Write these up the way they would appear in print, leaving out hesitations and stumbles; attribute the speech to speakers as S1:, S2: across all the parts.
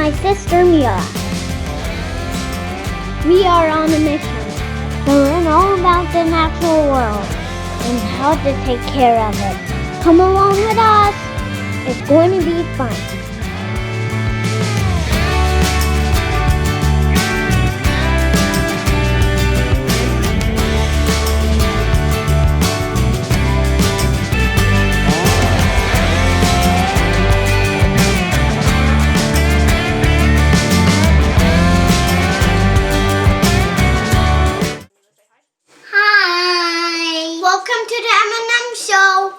S1: my sister Mia. We are on a mission to learn all about the natural world and how to take care of it. Come along with us. It's going to be fun.
S2: Welcome to the M&M show.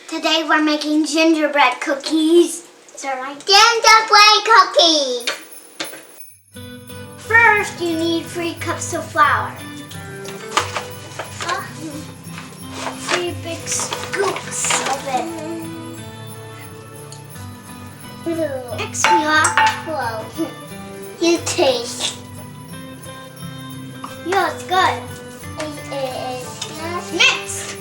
S2: Today we're making gingerbread cookies. They're like gingerbread cookies. First, you need 3 cups of flour. 3 big scoops of it. Mix me up. Whoa. You taste. Yeah, it's good. Mix.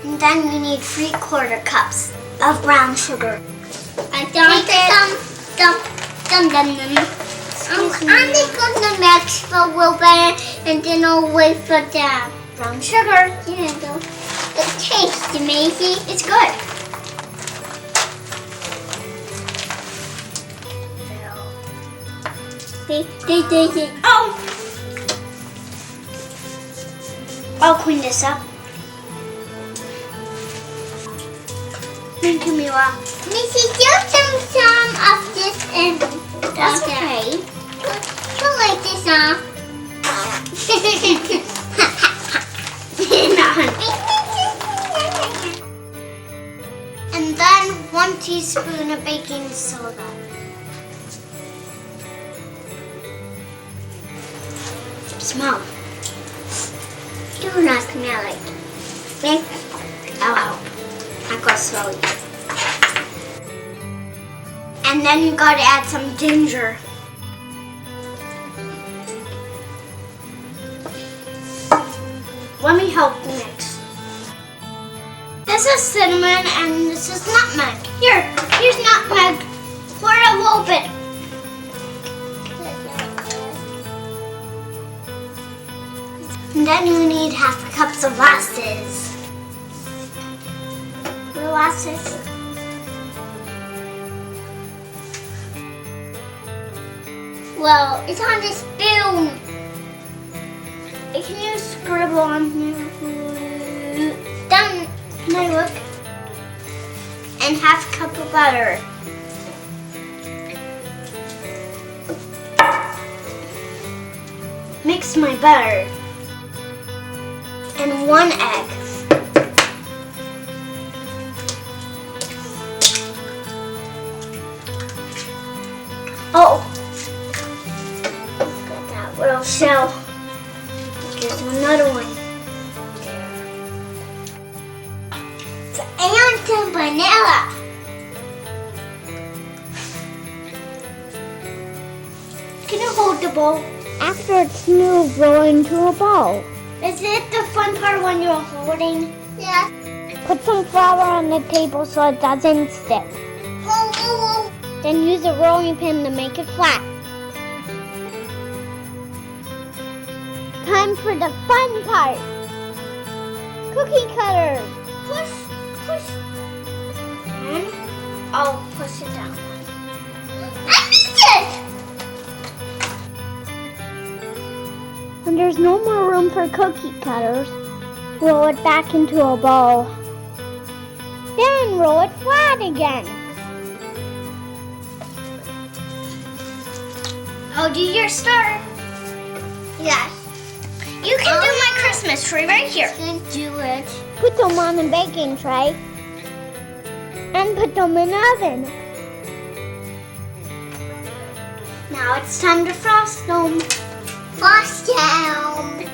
S2: And then you need 3/4 cups of brown sugar. I'm just gonna mix for a little bit and then I'll wait for the brown sugar. It tastes amazing. It's good. Oh! I'll clean this up. Thank you, Mila. Missy, do some of this and that's okay. Put like this on. And then 1 teaspoon of baking soda. Smell. Do not smell it. Okay? I'll help. I got slowly. And then you gotta add some ginger. Let me help you mix. This is cinnamon and this is nutmeg. Here's nutmeg. Pour a little bit. And then you need 1/2 cups of molasses. Molasses. Well, it's on the spoon. Can you scribble on here? Done. Can I look? And 1/2 cup of butter. Mix my butter. And 1 egg. Oh, got that little shell. Here's another one. And some vanilla. Can you hold the bowl?
S1: After it's smooth, roll into a ball.
S2: Is it the fun part when you're holding? Yeah.
S1: Put some flour on the table so it doesn't stick. Then use a rolling pin to make it flat. Time for the fun part. Cookie cutters.
S2: Push. And I'll push it down. I missed it!
S1: When there's no more room for cookie cutters, roll it back into a ball. Then roll it flat again.
S2: I'll do your star. Yes. You can do my Christmas tree right here. Can do it.
S1: Put them on the baking tray and put them in the oven.
S2: Now it's time to frost them. Frost them.